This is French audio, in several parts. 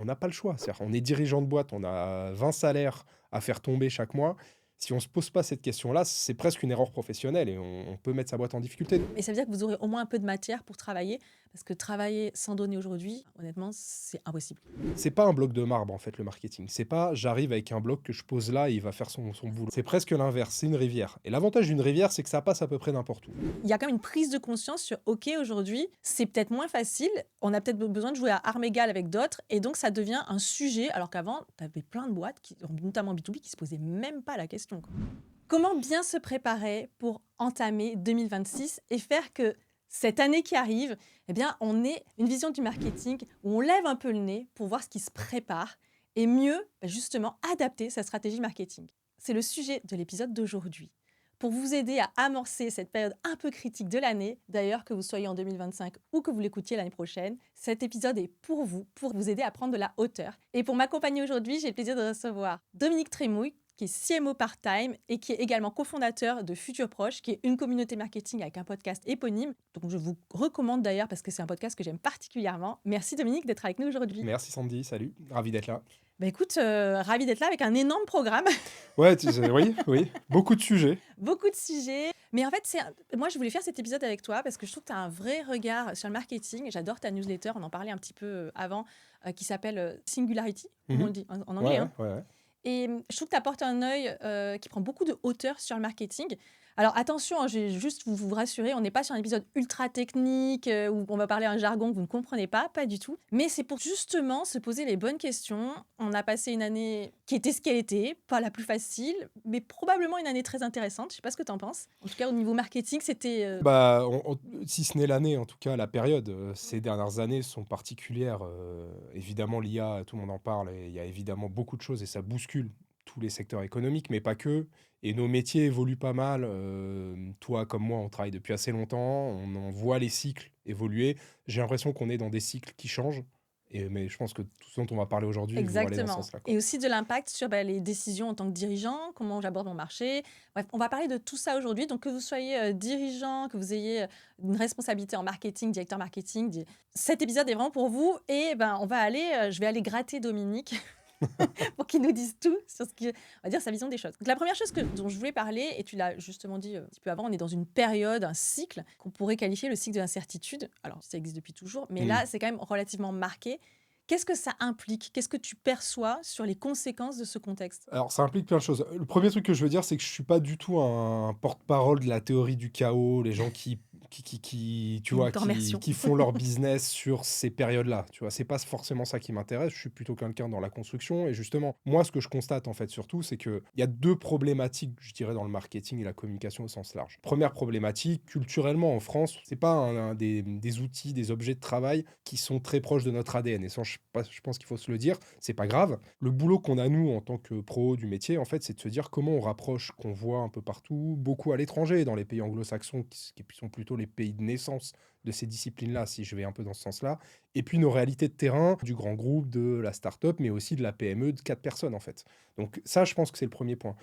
On n'a pas le choix. C'est-à-dire, on est dirigeant de boîte, on a 20 salaires à faire tomber chaque mois. Si on ne se pose pas cette question-là, c'est presque une erreur professionnelle et on peut mettre sa boîte en difficulté. Mais ça veut dire que vous aurez au moins un peu de matière pour travailler, parce que travailler sans donner aujourd'hui, honnêtement, c'est impossible. C'est pas un bloc de marbre, en fait, le marketing. C'est pas j'arrive avec un bloc que je pose là et il va faire son boulot. C'est presque l'inverse, c'est une rivière. Et l'avantage d'une rivière, c'est que ça passe à peu près n'importe où. Il y a quand même une prise de conscience sur OK, aujourd'hui, c'est peut-être moins facile, on a peut-être besoin de jouer à armes égales avec d'autres, et donc ça devient un sujet, alors qu'avant, tu avais plein de boîtes, notamment B2B, qui se posaient même pas la question, quoi. Comment bien se préparer pour entamer 2026 et faire que cette année qui arrive, eh bien, on ait une vision du marketing où on lève un peu le nez pour voir ce qui se prépare et mieux, justement, adapter sa stratégie marketing. C'est le sujet de l'épisode d'aujourd'hui. Pour vous aider à amorcer cette période un peu critique de l'année, d'ailleurs que vous soyez en 2025 ou que vous l'écoutiez l'année prochaine, cet épisode est pour vous aider à prendre de la hauteur. Et pour m'accompagner aujourd'hui, j'ai le plaisir de recevoir Dominique Trémouille, qui est CMO part-time et qui est également cofondateur de Futur Proche, qui est une communauté marketing avec un podcast éponyme. Donc je vous recommande d'ailleurs parce que c'est un podcast que j'aime particulièrement. Merci Dominique d'être avec nous aujourd'hui. Merci Sandy, salut, ravi d'être là. Bah écoute, ravi d'être là avec un énorme programme, Ouais, oui, oui, beaucoup de sujets. beaucoup de sujets. Mais en fait, moi je voulais faire cet épisode avec toi parce que je trouve que tu as un vrai regard sur le marketing. J'adore ta newsletter, on en parlait un petit peu avant, qui s'appelle Singularity, comme on le Mhm. dit en Ouais, anglais, ouais, hein. ouais, ouais. Et je trouve que tu apportes un œil qui prend beaucoup de hauteur sur le marketing. Alors attention, hein, je vais juste vous rassurer, on n'est pas sur un épisode ultra technique où on va parler un jargon que vous ne comprenez pas du tout. Mais c'est pour justement se poser les bonnes questions. On a passé une année qui était ce qu'elle était, pas la plus facile, mais probablement une année très intéressante. Je sais pas ce que tu en penses. En tout cas, au niveau marketing, c'était... Bah, si ce n'est l'année, en tout cas la période, ces dernières années sont particulières. Évidemment, l'IA, tout le monde en parle et il y a évidemment beaucoup de choses et ça bouscule tous les secteurs économiques, mais pas que. Et nos métiers évoluent pas mal. Toi comme moi, on travaille depuis assez longtemps, on en voit les cycles évoluer. J'ai l'impression qu'on est dans des cycles qui changent, mais je pense que tout ce dont on va parler aujourd'hui vont aller dans ce Exactement. sens-là, quoi. Et aussi de l'impact sur les décisions en tant que dirigeant, comment j'aborde mon marché. Bref, on va parler de tout ça aujourd'hui. Donc, que vous soyez dirigeant, que vous ayez une responsabilité en marketing, directeur marketing, cet épisode est vraiment pour vous. Et on va aller, je vais aller gratter Dominique pour qu'il nous dise tout sur on va dire, sa vision des choses. Donc, la première chose dont je voulais parler, et tu l'as justement dit un petit peu avant, on est dans une période, un cycle qu'on pourrait qualifier le cycle de l'incertitude. Alors, ça existe depuis toujours, mais Mm. là, c'est quand même relativement marqué. Qu'est-ce que ça implique? Qu'est-ce que tu perçois sur les conséquences de ce contexte? Alors, ça implique plein de choses. Le premier truc que je veux dire, c'est que je suis pas du tout un porte-parole de la théorie du chaos, les gens tu Nous vois, t'immersion. qui font leur business sur ces périodes-là. Tu vois, c'est pas forcément ça qui m'intéresse. Je suis plutôt quelqu'un dans la construction. Et justement, moi, ce que je constate, en fait, surtout, c'est qu'il y a deux problématiques, je dirais, dans le marketing et la communication au sens large. Première problématique, culturellement, en France, c'est pas des outils, des objets de travail qui sont très proches de notre ADN. Et ça, je pense qu'il faut se le dire, c'est pas grave. Le boulot qu'on a, nous, en tant que pro du métier, en fait, c'est de se dire comment on rapproche, qu'on voit un peu partout, beaucoup à l'étranger, dans les pays anglo-saxons, qui sont plutôt les pays de naissance de ces disciplines-là, si je vais un peu dans ce sens-là, et puis nos réalités de terrain, du grand groupe, de la start-up, mais aussi de la PME de 4 personnes, en fait. Donc ça, je pense que c'est le premier point.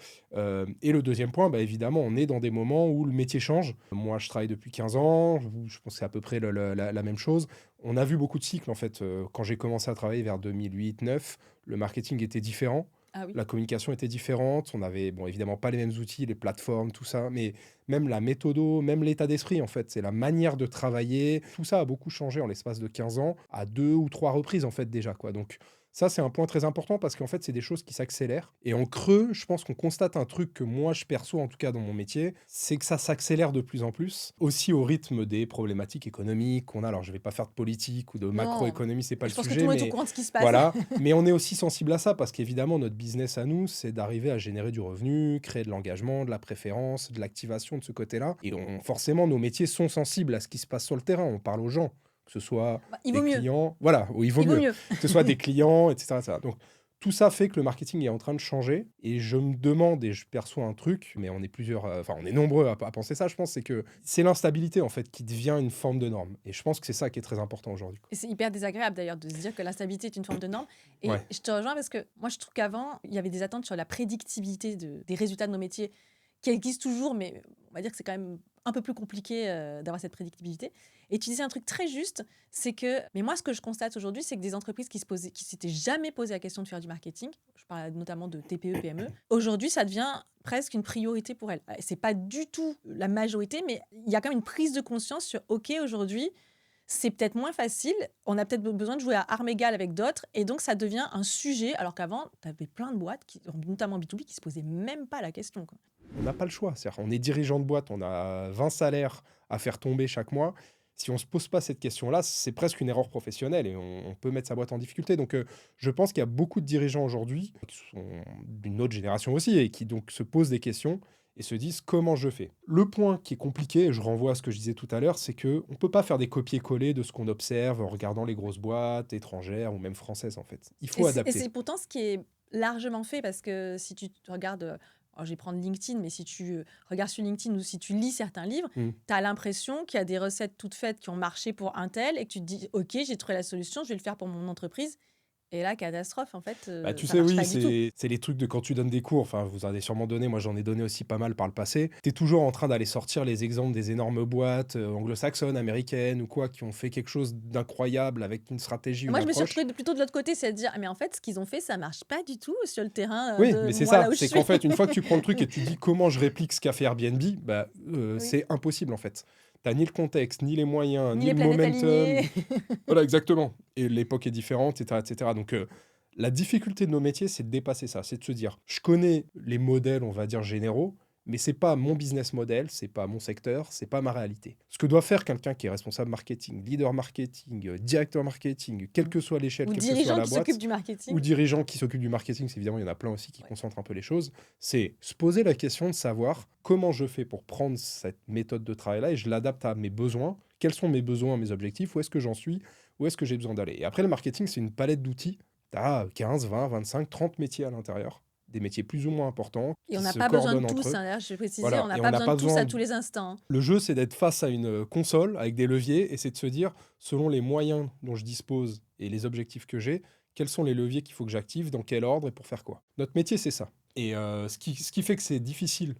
Et le deuxième point, bah, évidemment, on est dans des moments où le métier change. Moi, je travaille depuis 15 ans, je pense que c'est à peu près la même chose. On a vu beaucoup de cycles, en fait. Quand j'ai commencé à travailler vers 2008-2009, le marketing était différent. Ah oui. La communication était différente. On avait, bon, évidemment, pas les mêmes outils, les plateformes, tout ça, mais même la méthodo, même l'état d'esprit, en fait. C'est la manière de travailler. Tout ça a beaucoup changé en l'espace de 15 ans, à 2 ou 3 reprises, en fait, déjà, quoi. Donc, ça, c'est un point très important parce qu'en fait, c'est des choses qui s'accélèrent. Et en creux, je pense qu'on constate un truc que moi, je perçois, en tout cas dans mon métier, c'est que ça s'accélère de plus en plus, aussi au rythme des problématiques économiques qu'on a. Alors, je vais pas faire de politique ou de Non, macroéconomie, c'est pas je le pense que tout le sujet, monde est au mais courant de ce qui se passe. voilà. Mais on est aussi sensible à ça parce qu'évidemment, notre business à nous, c'est d'arriver à générer du revenu, créer de l'engagement, de la préférence, de l'activation de ce côté-là. Et forcément, nos métiers sont sensibles à ce qui se passe sur le terrain. On parle aux gens, que ce soit Il vaut des mieux. clients, voilà, où il vaut Il vaut mieux, mieux. que ce soit des clients, etc., etc. Donc, tout ça fait que le marketing est en train de changer et je me demande et je perçois un truc, mais on est plusieurs, enfin on est nombreux à penser ça, je pense, c'est que c'est l'instabilité en fait qui devient une forme de norme. Et je pense que c'est ça qui est très important aujourd'hui, quoi. Et c'est hyper désagréable d'ailleurs de se dire que l'instabilité est une forme de norme. Et Ouais. je te rejoins parce que moi, je trouve qu'avant, il y avait des attentes sur la prédictibilité des résultats de nos métiers qui existent toujours, mais on va dire que c'est quand même un peu plus compliqué d'avoir cette prédictibilité. Et tu disais un truc très juste, c'est que, mais moi, ce que je constate aujourd'hui, c'est que des entreprises qui s'étaient jamais posé la question de faire du marketing, je parle notamment de TPE, PME, aujourd'hui, ça devient presque une priorité pour elles. C'est pas du tout la majorité, mais il y a quand même une prise de conscience sur, OK, aujourd'hui, c'est peut-être moins facile, on a peut-être besoin de jouer à armes égales avec d'autres, et donc ça devient un sujet, alors qu'avant, tu avais plein de boîtes, notamment B2B, qui se posaient même pas la question, quoi. On n'a pas le choix. C'est-à-dire, on est dirigeant de boîte, on a 20 salaires à faire tomber chaque mois. Si on ne se pose pas cette question-là, c'est presque une erreur professionnelle et on peut mettre sa boîte en difficulté. Donc, je pense qu'il y a beaucoup de dirigeants aujourd'hui qui sont d'une autre génération aussi et qui donc se posent des questions et se disent comment je fais. Le point qui est compliqué, et je renvoie à ce que je disais tout à l'heure, c'est que on peut pas faire des copier-coller de ce qu'on observe en regardant les grosses boîtes étrangères ou même françaises en fait. Il faut Et adapter. c'est pourtant ce qui est largement fait, parce que si tu regardes, alors je vais prendre LinkedIn, mais si tu regardes sur LinkedIn ou si tu lis certains livres, Mm. tu as l'impression qu'il y a des recettes toutes faites qui ont marché pour un tel et que tu te dis, OK, j'ai trouvé la solution, je vais le faire pour mon entreprise. Et là, catastrophe, en fait, Bah, tu ça sais, marche oui, pas du tout. c'est les trucs de quand tu donnes des cours. Enfin, vous en avez sûrement donné. Moi, j'en ai donné aussi pas mal par le passé. Tu es toujours en train d'aller sortir les exemples des énormes boîtes anglo-saxonnes, américaines ou quoi, qui ont fait quelque chose d'incroyable avec une stratégie, Et une moi, je me suis approche. retrouvée plutôt de l'autre côté, c'est à dire, ah, mais en fait, ce qu'ils ont fait, ça marche pas du tout sur le terrain Oui, de mais c'est moi, là ça. où je C'est suis. qu'en fait, une fois que tu prends le truc et tu dis comment je réplique ce qu'a fait Airbnb, bah, Oui. c'est impossible en fait. T'as ni le contexte, ni les moyens, Ni ni les le planètes momentum. alignées. Voilà, exactement. Et l'époque est différente, etc., etc. Donc, la difficulté de nos métiers, c'est de dépasser ça. C'est de se dire, je connais les modèles, on va dire, généraux, mais c'est pas mon business model, c'est pas mon secteur, c'est pas ma réalité. Ce que doit faire quelqu'un qui est responsable marketing, leader marketing, directeur marketing, quelle que soit l'échelle, Ou quelle que soit dirigeant la qui s'occupe boîte, du ou marketing. dirigeant qui s'occupe du marketing, c'est évidemment, il y en a plein aussi qui Ouais. concentrent un peu les choses, c'est se poser la question de savoir comment je fais pour prendre cette méthode de travail-là et je l'adapte à mes besoins. Quels sont mes besoins, mes objectifs, où est-ce que j'en suis, où est-ce que j'ai besoin d'aller. Et après, le marketing, c'est une palette d'outils. Tu as 15, 20, 25, 30 métiers à l'intérieur. Des métiers plus ou moins importants Et on qui n'a se pas besoin de coordonnent entre tous, eux. hein, je vais préciser, on Voilà. n'a Et on pas n'a besoin pas de tous besoin. à tous les instants, hein. Le jeu, c'est d'être face à une console avec des leviers et c'est de se dire, selon les moyens dont je dispose et les objectifs que j'ai, quels sont les leviers qu'il faut que j'active, dans quel ordre et pour faire quoi. Notre métier, c'est ça. Et ce qui fait que c'est difficile,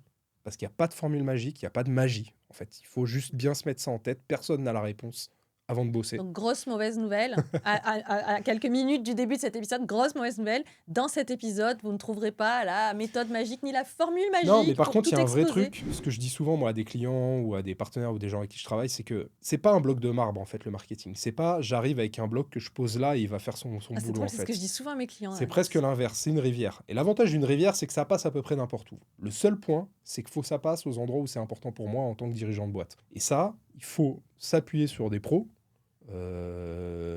parce qu'il n'y a pas de formule magique, il n'y a pas de magie. En fait, il faut juste bien se mettre ça en tête. Personne n'a la réponse avant de bosser. Donc, grosse mauvaise nouvelle. À quelques minutes du début de cet épisode, grosse mauvaise nouvelle. Dans cet épisode, vous ne trouverez pas la méthode magique ni la formule Non, mais magique par pour contre, il y tout a un vrai exploser. truc. Ce que je dis souvent, moi, à des clients ou à des partenaires ou des gens avec qui je travaille, c'est que c'est pas un bloc de marbre, en fait, le marketing. C'est pas j'arrive avec un bloc que je pose là et il va faire son Ah, c'est boulot, drôle, en c'est ce que je fait. dis souvent à mes clients, C'est presque l'inverse. l'inverse, c'est une rivière. Et l'avantage d'une rivière, c'est que ça passe à peu près n'importe où. Le seul point, c'est qu'il faut que ça passe aux endroits où c'est important pour moi en tant que dirigeant de boîte. Et ça, il faut s'appuyer sur des pros,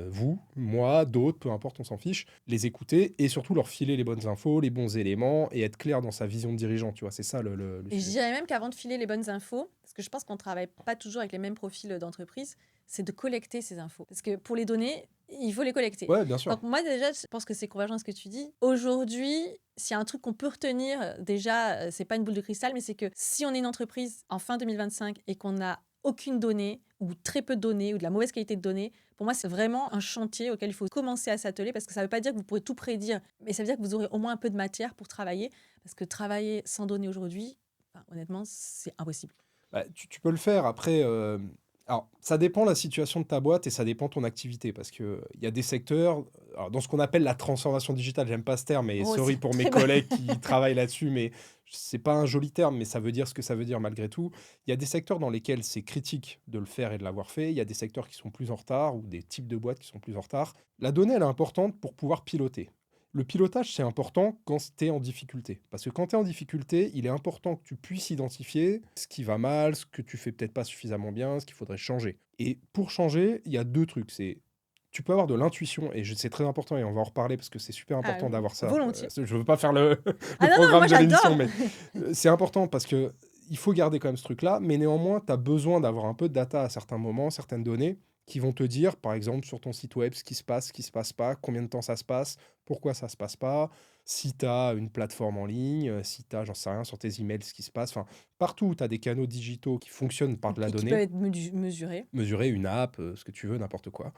vous, moi, d'autres, peu importe, on s'en fiche, les écouter et surtout leur filer les bonnes infos, les bons éléments et être clair dans sa vision de dirigeant, tu vois, c'est ça le Et je sujet. dirais même qu'avant de filer les bonnes infos, parce que je pense qu'on ne travaille pas toujours avec les mêmes profils d'entreprise, c'est de collecter ces infos. Parce que pour les donner, il faut les collecter. Ouais, bien sûr. Donc moi déjà, je pense que c'est convergent à ce que tu dis. Aujourd'hui, s'il y a un truc qu'on peut retenir, déjà, c'est pas une boule de cristal, mais c'est que si on est une entreprise en fin 2025 et qu'on n'a aucune donnée ou très peu de données ou de la mauvaise qualité de données, pour moi, c'est vraiment un chantier auquel il faut commencer à s'atteler, parce que ça ne veut pas dire que vous pourrez tout prédire, mais ça veut dire que vous aurez au moins un peu de matière pour travailler, parce que travailler sans données aujourd'hui, enfin, honnêtement, c'est impossible. Bah, tu peux le faire. Après, alors, ça dépend la situation de ta boîte et ça dépend de ton activité. Parce qu'il y a des secteurs, alors, dans ce qu'on appelle la transformation digitale, j'aime pas ce terme, et Oh, sorry c'est pour mes très bon. collègues qui travaillent là-dessus, mais c'est pas un joli terme, mais ça veut dire ce que ça veut dire malgré tout. Il y a des secteurs dans lesquels c'est critique de le faire et de l'avoir fait. Il y a des secteurs qui sont plus en retard ou des types de boîtes qui sont plus en retard. La donnée, elle est importante pour pouvoir piloter. Le pilotage, c'est important quand tu es en difficulté. Parce que quand tu es en difficulté, il est important que tu puisses identifier ce qui va mal, ce que tu fais peut-être pas suffisamment bien, ce qu'il faudrait changer. Et pour changer, il y a deux trucs. C'est tu peux avoir de l'intuition, et c'est très important, et on va en reparler parce que c'est super Ah important oui, d'avoir ça. volontiers. Je veux pas faire le, Ah le non, non, programme moi de l'émission, j'adore. mais c'est important parce que il faut garder quand même ce truc-là, mais néanmoins, tu as besoin d'avoir un peu de data à certains moments, certaines données qui vont te dire, par exemple, sur ton site web, ce qui se passe pas, combien de temps ça se passe, pourquoi ça se passe pas, si tu as une plateforme en ligne, si tu as, j'en sais rien, sur tes emails, ce qui se passe. Enfin, partout où tu as des canaux digitaux qui fonctionnent par de la Et qui peuvent donnée, être mesurés. mesurer une app, ce que tu veux, n'importe quoi.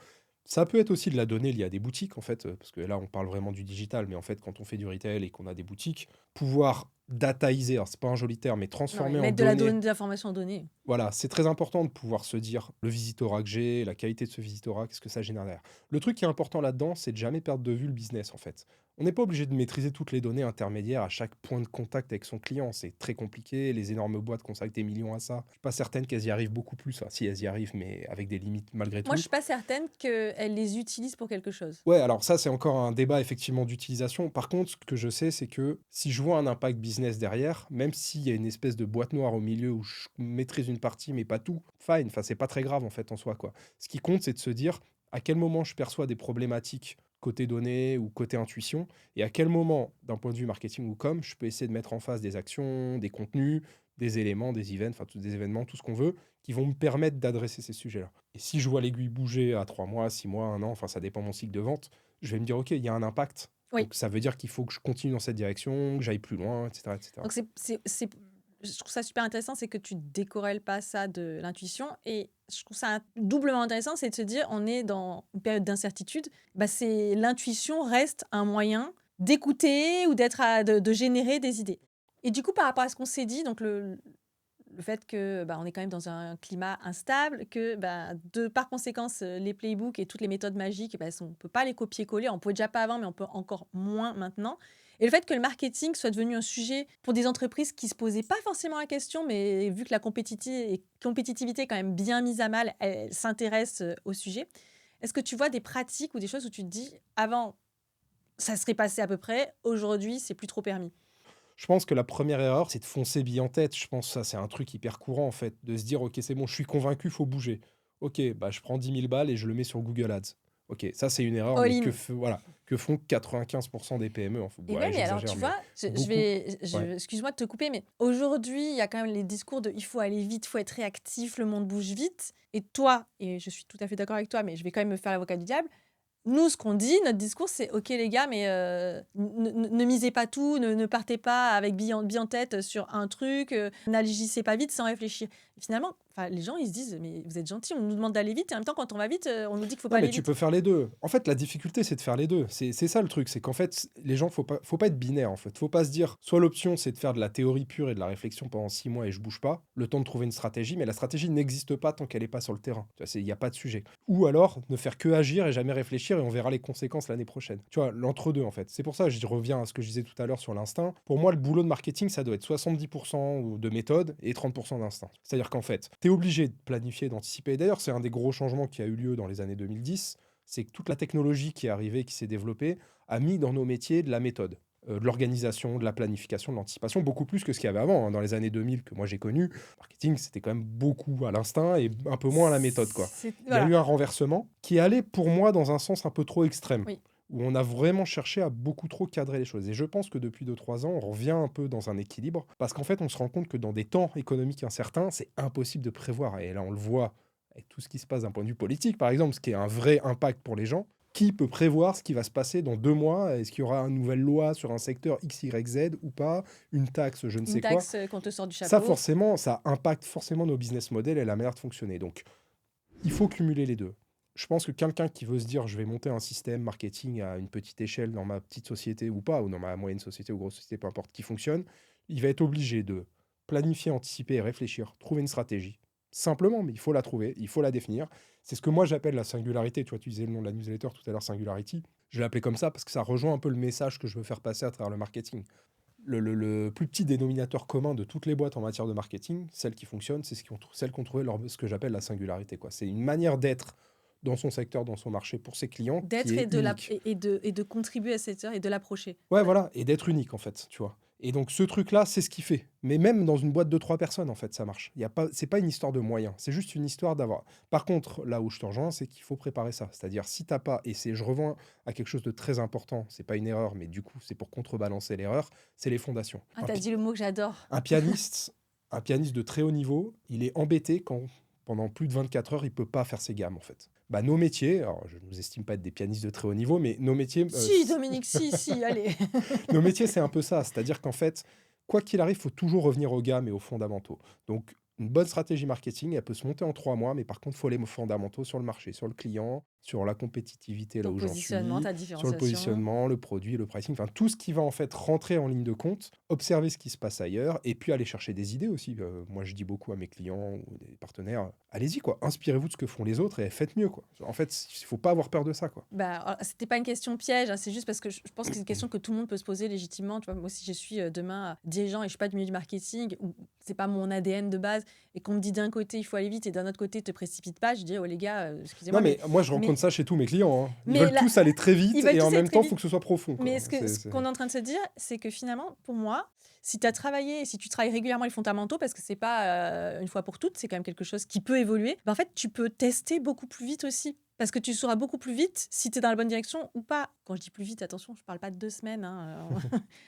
Ça peut être aussi de la donnée liée à des boutiques, en fait, parce que là, on parle vraiment du digital, mais en fait, quand on fait du retail et qu'on a des boutiques, pouvoir dataiser, alors c'est pas un joli terme, mais Non, mais transformer en mettre de la données. donnée, de l'information en données. Voilà, c'est très important de pouvoir se dire le visitorat que j'ai, la qualité de ce visitorat, qu'est-ce que ça génère derrière. Le truc qui est important là-dedans, c'est de jamais perdre de vue le business en fait. On n'est pas obligé de maîtriser toutes les données intermédiaires à chaque point de contact avec son client. C'est très compliqué. Les énormes boîtes consacrent des millions à ça. Je suis pas certaine qu'elles y arrivent beaucoup plus. Enfin, si elles y arrivent, mais avec des limites malgré Moi, je tout. suis pas certaine qu'elle les utilise pour quelque chose. Ouais, alors ça, c'est encore un débat effectivement d'utilisation. Par contre, ce que je sais, c'est que si je vois un impact business derrière, même s'il y a une espèce de boîte noire au milieu où je maîtrise une partie mais pas tout, fine, enfin, c'est pas très grave en fait en soi, quoi. Ce qui compte, c'est de se dire à quel moment je perçois des problématiques côté données ou côté intuition, et à quel moment, d'un point de vue marketing ou com, je peux essayer de mettre en face des actions, des contenus, des éléments, des events, enfin, tous des événements, tout ce qu'on veut, qui vont me permettre d'adresser ces sujets-là. Et si je vois l'aiguille bouger à 3 mois, 6 mois, 1 an, enfin ça dépend de mon cycle de vente, je vais me dire, OK, il y a un impact. Oui. Donc ça veut dire qu'il faut que je continue dans cette direction, que j'aille plus loin, etc. etc. Donc, je trouve ça super intéressant, c'est que tu décorrèles pas ça de l'intuition. Et je trouve ça doublement intéressant, c'est de se dire, on est dans une période d'incertitude. Bah, l'intuition reste un moyen d'écouter ou de générer des idées. Et du coup, par rapport à ce qu'on s'est dit, donc le fait que on est quand même dans un climat instable, que par conséquence, les playbooks et toutes les méthodes magiques, on ne peut pas les copier-coller. On ne pouvait déjà pas avant, mais on peut encore moins maintenant. Et le fait que le marketing soit devenu un sujet pour des entreprises qui ne se posaient pas forcément la question, mais vu que la compétitivité est quand même bien mise à mal, elle s'intéresse au sujet. Est-ce que tu vois des pratiques ou des choses où tu te dis, avant, ça serait passé à peu près, aujourd'hui, c'est plus trop permis? Je pense que la première erreur, c'est de foncer bille en tête. Je pense que ça, c'est un truc hyper courant en fait, de se dire, OK, c'est bon, je suis convaincu, faut bouger. OK, bah, je prends 10 000 balles et je le mets sur Google Ads. OK, ça c'est une erreur, All mais in. voilà, que font 95% des PME. Enfin, Et ouais, ouais, mais alors, j'exagère, tu mais vois, beaucoup. Ouais. excuse-moi de te couper, mais aujourd'hui, il y a quand même les discours de il faut aller vite, il faut être réactif, le monde bouge vite. Et toi, et je suis tout à fait d'accord avec toi, mais je vais quand même me faire l'avocat du diable. Nous, ce qu'on dit, notre discours, c'est OK, les gars, mais ne misez pas tout, ne partez pas avec bille en tête sur un truc, n'agissez pas vite sans réfléchir. Et finalement, les gens, ils se disent, mais vous êtes gentils, on nous demande d'aller vite, et en même temps, quand on va vite, on nous dit qu'il faut pas Non, mais aller tu vite. peux faire les deux. En fait, la difficulté, c'est de faire les deux. C'est ça le truc, c'est qu'en fait, les gens, faut pas être binaire, en fait. Faut pas se dire, soit l'option, c'est de faire de la théorie pure et de la réflexion pendant 6 mois et je bouge pas, le temps de trouver une stratégie, mais la stratégie n'existe pas tant qu'elle n'est pas sur le terrain. Tu vois, il n'y a pas de sujet. Ou alors, ne faire que agir et jamais réfléchir et on verra les conséquences l'année prochaine. Tu vois, l'entre-deux, en fait. C'est pour ça que je reviens à ce que je disais tout à l'heure sur l'instinct. Pour moi, le boulot de marketing, ça doit être 70% de méthode et 30% d'instinct. C'est-à-dire qu'en fait, tu es obligé de planifier, d'anticiper. D'ailleurs, c'est un des gros changements qui a eu lieu dans les années 2010, c'est que toute la technologie qui est arrivée, qui s'est développée, a mis dans nos métiers de la méthode, de l'organisation, de la planification, de l'anticipation, beaucoup plus que ce qu'il y avait avant. Dans les années 2000 que moi j'ai connu, marketing, c'était quand même beaucoup à l'instinct et un peu moins à la méthode, quoi. Il y a eu un renversement qui est allé, pour moi, dans un sens un peu trop extrême. Oui. Où on a vraiment cherché à beaucoup trop cadrer les choses. Et je pense que depuis 2-3 ans, on revient un peu dans un équilibre, parce qu'en fait, on se rend compte que dans des temps économiques incertains, c'est impossible de prévoir. Et là, on le voit avec tout ce qui se passe d'un point de vue politique, par exemple, ce qui est un vrai impact pour les gens. Qui peut prévoir ce qui va se passer dans 2 mois? Est-ce qu'il y aura une nouvelle loi sur un secteur X, Y, Z ou pas? Une taxe, je ne sais Une quoi. taxe qu'on te sort du chapeau. Ça, forcément, ça impacte forcément nos business models et la manière de fonctionner. Donc, il faut cumuler les deux. Je pense que quelqu'un qui veut se dire je vais monter un système marketing à une petite échelle dans ma petite société ou pas, ou dans ma moyenne société ou grosse société, peu importe, qui fonctionne, il va être obligé de planifier, anticiper et réfléchir, trouver une stratégie. Simplement, mais il faut la trouver, il faut la définir. C'est ce que moi j'appelle la singularité. Tu vois, tu disais le nom de la newsletter tout à l'heure, Singularity. Je l'ai appelé comme ça parce que ça rejoint un peu le message que je veux faire passer à travers le marketing. Le plus petit dénominateur commun de toutes les boîtes en matière de marketing, celles qui fonctionnent, c'est celles qui ont trouvé ce que j'appelle la singularité, quoi. C'est une manière d'être dans son secteur, dans son marché, pour ses clients, D'être qui est unique. et de contribuer à cette heure et de l'approcher. Ouais, voilà, et d'être unique, en fait, tu vois. Et donc, ce truc-là, c'est ce qui fait. Mais même dans une boîte de 3 personnes, en fait, ça marche. C'est pas une histoire de moyens, c'est juste une histoire d'avoir. Par contre, là où je te rejoins, c'est qu'il faut préparer ça. C'est-à-dire, si t'as pas, et je reviens à quelque chose de très important, c'est pas une erreur, mais du coup, c'est pour contrebalancer l'erreur, c'est les fondations. Ah, t'as dit le mot que j'adore. Un pianiste, un pianiste de très haut niveau, il est embêté quand, pendant plus de 24 heures, il peut pas faire ses gammes, en fait. Bah, nos métiers, alors je ne nous estime pas être des pianistes de très haut niveau, mais nos métiers... Si, Dominique, si, allez. nos métiers, c'est un peu ça. C'est-à-dire qu'en fait, quoi qu'il arrive, il faut toujours revenir aux gammes et aux fondamentaux. Donc, une bonne stratégie marketing, elle peut se monter en 3 mois, mais par contre, il faut les fondamentaux sur le marché, sur le client, sur la compétitivité là Ton où j'en positionnement, suis, ta sur le différenciation. positionnement, le produit, le pricing, enfin tout ce qui va en fait rentrer en ligne de compte, observer ce qui se passe ailleurs et puis aller chercher des idées aussi. Moi, je dis beaucoup à mes clients ou des partenaires, allez-y quoi, inspirez-vous de ce que font les autres et faites mieux quoi. En fait, il faut pas avoir peur de ça quoi. Bah, c'était pas une question piège, hein, c'est juste parce que je pense que c'est une question que tout le monde peut se poser légitimement. Tu vois, moi, si je suis demain dirigeant et je suis pas du milieu du marketing, ou c'est pas mon ADN de base, et qu'on me dit d'un côté il faut aller vite et d'un autre côté te précipite pas, je dis oh les gars, Non excusez-moi, mais moi je rencontre mais, ça chez tous mes clients, hein. Ils mais veulent là, tous aller très ils vite veulent et en tous aller même très temps, il faut vite. que ce soit profond quoi. Mais ce qu'on est en train de se dire, c'est que finalement, pour moi, si tu as travaillé et si tu travailles régulièrement les fondamentaux, parce que c'est pas une fois pour toutes, c'est quand même quelque chose qui peut évoluer, bah, en fait, tu peux tester beaucoup plus vite aussi. Parce que tu sauras beaucoup plus vite si tu es dans la bonne direction ou pas. Quand je dis plus vite, attention, je parle pas de 2 semaines, hein,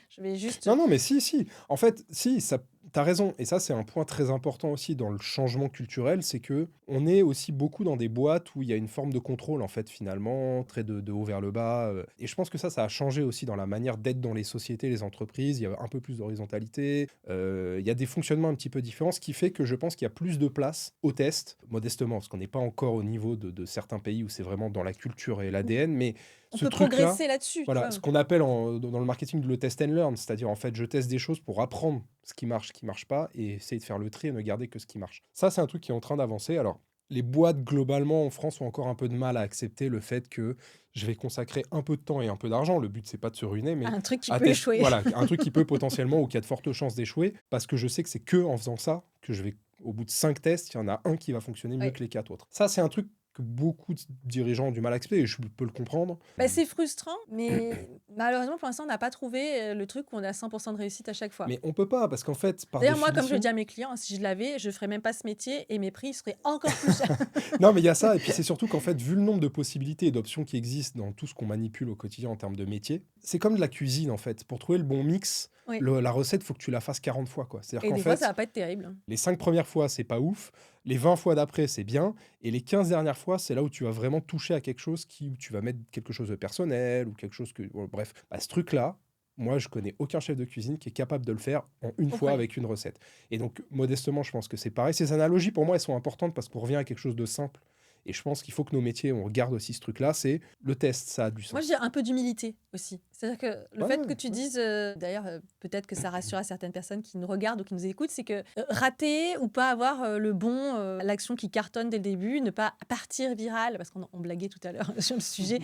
je vais juste. Non, non, mais si, si. En fait, si, ça, t'as raison. Et ça, c'est un point très important aussi dans le changement culturel, c'est que on est aussi beaucoup dans des boîtes où il y a une forme de contrôle, en fait, finalement, très de haut vers le bas. Et je pense que ça a changé aussi dans la manière d'être dans les sociétés, les entreprises. Il y a un peu plus d'horizontalité. Il y a des fonctionnements un petit peu différents, ce qui fait que je pense qu'il y a plus de place au test, modestement, parce qu'on n'est pas encore au niveau de certains pays où c'est vraiment dans la culture et l'ADN, mais On ce peut truc-là, progresser là-dessus, tu voilà, vois. ce qu'on appelle dans le marketing le test and learn, c'est-à-dire en fait, je teste des choses pour apprendre ce qui marche pas et essayer de faire le tri et ne garder que ce qui marche. Ça, c'est un truc qui est en train d'avancer. Alors, les boîtes, globalement, en France, ont encore un peu de mal à accepter le fait que je vais consacrer un peu de temps et un peu d'argent. Le but, c'est pas de se ruiner, mais Un truc qui à peut tester, échouer. voilà, un truc qui peut potentiellement ou qui a de fortes chances d'échouer, parce que je sais que c'est que en faisant ça que je vais, au bout de 5 tests, il y en a un qui va fonctionner mieux Ouais. que les 4 autres. Ça, c'est un truc que beaucoup de dirigeants ont du mal à accepter et je peux le comprendre. Bah, c'est frustrant, mais malheureusement, pour l'instant, on n'a pas trouvé le truc où on a 100% de réussite à chaque fois. Mais on peut pas, parce qu'en fait, par D'ailleurs, moi, comme je le définition. dis à mes clients, si je l'avais, je ferais même pas ce métier et mes prix seraient encore plus chers. Non, mais il y a ça, et puis c'est surtout qu'en fait, vu le nombre de possibilités et d'options qui existent dans tout ce qu'on manipule au quotidien en termes de métier, c'est comme de la cuisine en fait. Pour trouver le bon mix, Oui. la recette, faut que tu la fasses 40 fois quoi. C'est-à-dire Et qu'en des fois, ça fait, va pas être terrible. les 5 premières fois, c'est pas ouf, les 20 fois d'après, c'est bien, et les 15 dernières fois, c'est là où tu vas vraiment toucher à quelque chose où tu vas mettre quelque chose de personnel ou quelque chose que. Bon, bref, bah, ce truc-là. Moi, je connais aucun chef de cuisine qui est capable de le faire en une Au fois poignet. avec une recette. Et donc, modestement, je pense que c'est pareil. Ces analogies, pour moi, elles sont importantes parce qu'on revient à quelque chose de simple. Et je pense qu'il faut que nos métiers, on regarde aussi ce truc-là, c'est le test, ça a du Moi, je sens. dis un peu d'humilité aussi. C'est-à-dire que le Ouais, fait que ouais, tu ouais. dises, d'ailleurs, peut-être que ça rassure à certaines personnes qui nous regardent ou qui nous écoutent, c'est que rater ou pas avoir le bon, l'action qui cartonne dès le début, ne pas partir viral, parce qu'on blaguait tout à l'heure sur le sujet,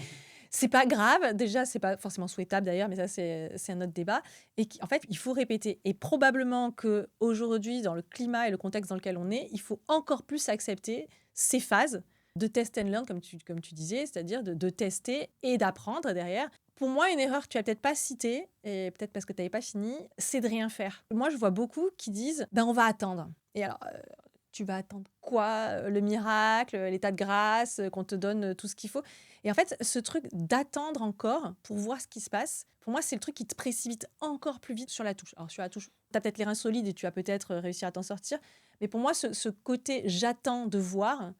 c'est pas grave. Déjà, c'est pas forcément souhaitable d'ailleurs, mais ça, c'est un autre débat. Et en fait, il faut répéter. Et probablement que aujourd'hui, dans le climat et le contexte dans lequel on est, il faut encore plus accepter ces phases de test and learn, comme tu disais, c'est-à-dire de tester et d'apprendre derrière. Pour moi, une erreur que tu as peut-être pas citée, et peut-être parce que tu n'avais pas fini, c'est de rien faire. Moi, je vois beaucoup qui disent ben, on va attendre. Et alors, tu vas attendre quoi? Le miracle, l'état de grâce, qu'on te donne tout ce qu'il faut. Et en fait, ce truc d'attendre encore pour voir ce qui se passe, pour moi, c'est le truc qui te précipite encore plus vite sur la touche. Alors, sur la touche, tu as peut-être les reins solides et tu vas peut-être réussir à t'en sortir. Mais pour moi, ce côté j'attends de voir,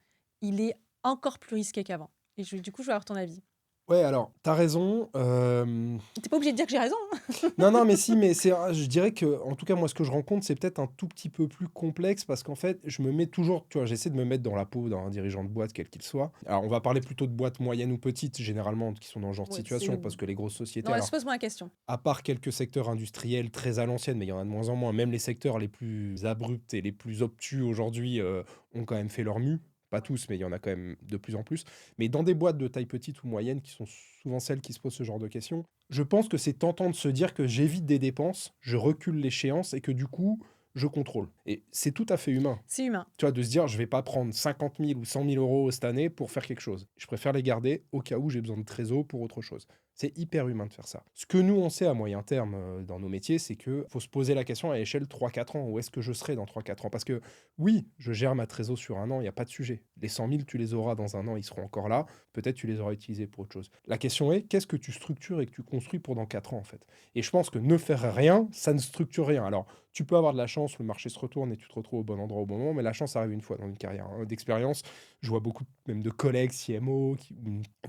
il est encore plus risqué qu'avant. Et du coup, je veux avoir ton avis. Ouais, alors, t'as raison. T'es pas obligé de dire que j'ai raison, hein. Non, non, mais si, mais je dirais que, en tout cas, moi, ce que je rencontre, c'est peut-être un tout petit peu plus complexe parce qu'en fait, je me mets toujours, tu vois, j'essaie de me mettre dans la peau d'un dirigeant de boîte, quel qu'il soit. Alors, on va parler plutôt de boîtes moyennes ou petites, généralement, qui sont dans ce genre de Ouais, situation, parce que les grosses sociétés, Non, alors, pose-moi la question. à part quelques secteurs industriels très à l'ancienne, mais il y en a de moins en moins, même les secteurs les plus abrupts et les plus obtus aujourd'hui ont quand même fait leur mue. Pas tous, mais il y en a quand même de plus en plus. Mais dans des boîtes de taille petite ou moyenne, qui sont souvent celles qui se posent ce genre de questions, je pense que c'est tentant de se dire que j'évite des dépenses, je recule l'échéance et que du coup, je contrôle. Et c'est tout à fait humain. C'est humain. Tu vois, de se dire, je vais pas prendre 50 000 ou 100 000 euros cette année pour faire quelque chose. Je préfère les garder au cas où j'ai besoin de trésor pour autre chose. C'est hyper humain de faire ça. Ce que nous, on sait à moyen terme dans nos métiers, c'est qu'il faut se poser la question à l'échelle 3-4 ans. Où est-ce que je serai dans 3-4 ans? Parce que oui, je gère ma trésor sur un an, il n'y a pas de sujet. Les 100 000, tu les auras dans un an, ils seront encore là. Peut-être tu les auras utilisés pour autre chose. La question est, qu'est-ce que tu structures et que tu construis pour dans 4 ans, en fait? Et je pense que ne faire rien, ça ne structure rien. Alors, tu peux avoir de la chance, le marché se retourne et tu te retrouves au bon endroit au bon moment, mais la chance arrive une fois dans une carrière d'expérience. Je vois beaucoup même de collègues CMO,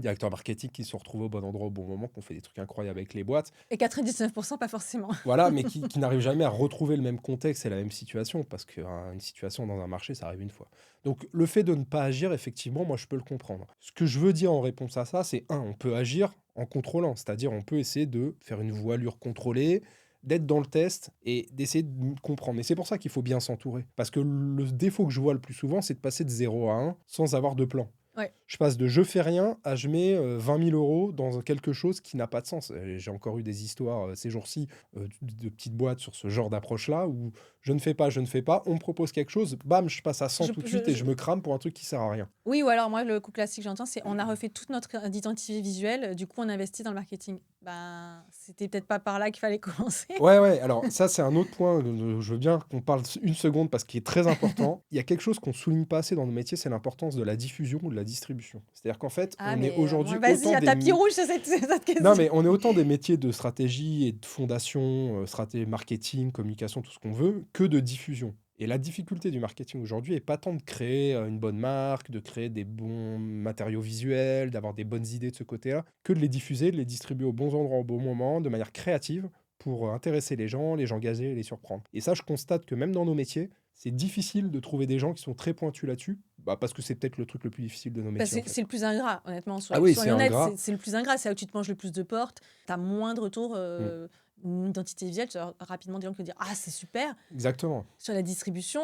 directeurs marketing qui se retrouvent au bon endroit au bon moment. moment qui ont fait des trucs incroyables avec les boîtes, Et 99% pas forcément. voilà, mais qui n'arrivent jamais à retrouver le même contexte et la même situation, parce qu'une situation dans un marché, ça arrive une fois. Donc le fait de ne pas agir, effectivement, moi je peux le comprendre. Ce que je veux dire en réponse à ça, c'est on peut agir en contrôlant, c'est-à-dire on peut essayer de faire une voilure contrôlée, d'être dans le test et d'essayer de comprendre. Et c'est pour ça qu'il faut bien s'entourer. Parce que le défaut que je vois le plus souvent, c'est de passer de 0 à 1 sans avoir de plan. Ouais. Je passe de je fais rien à je mets 20 000 euros dans quelque chose qui n'a pas de sens. J'ai encore eu des histoires ces jours-ci de petites boîtes sur ce genre d'approche-là où je ne fais pas, on me propose quelque chose, bam, je passe à 100 Je- tout de je- suite et je- je me crame pour un truc qui sert à rien. Oui, ou alors moi, le coup classique que j'entends, c'est on a refait toute notre identité visuelle, du coup, on investit dans le marketing. Ben, c'était peut-être pas par là qu'il fallait commencer. Ouais, alors ça c'est un autre point, je veux bien qu'on parle une seconde parce qu'il est très important. Il y a quelque chose qu'on souligne pas assez dans nos métiers, c'est l'importance de la diffusion ou de la distribution. C'est-à-dire qu'en fait, Ah, on est mais aujourd'hui vas-y, autant un tapis rouge sur cette question. Non, mais on est autant des métiers de stratégie et de fondation, stratégie marketing, communication, tout ce qu'on veut, que de diffusion. Et la difficulté du marketing aujourd'hui est pas tant de créer une bonne marque, de créer des bons matériaux visuels, d'avoir des bonnes idées de ce côté-là, que de les diffuser, de les distribuer aux bons endroits au bon moment, de manière créative, pour intéresser les gens gazer et les surprendre. Et ça, je constate que même dans nos métiers, c'est difficile de trouver des gens qui sont très pointus là-dessus, parce que c'est peut-être le truc le plus difficile de nos Bah, métiers, en fait. c'est le plus ingrat, honnêtement. Ah oui, c'est Soyons honnêtes, ingrat. c'est le plus ingrat. C'est là où tu te manges le plus de portes. Tu as moins de retours. Une identité visuelle, tu vas rapidement des gens qui vont dire ah, c'est super. Exactement. Sur la distribution.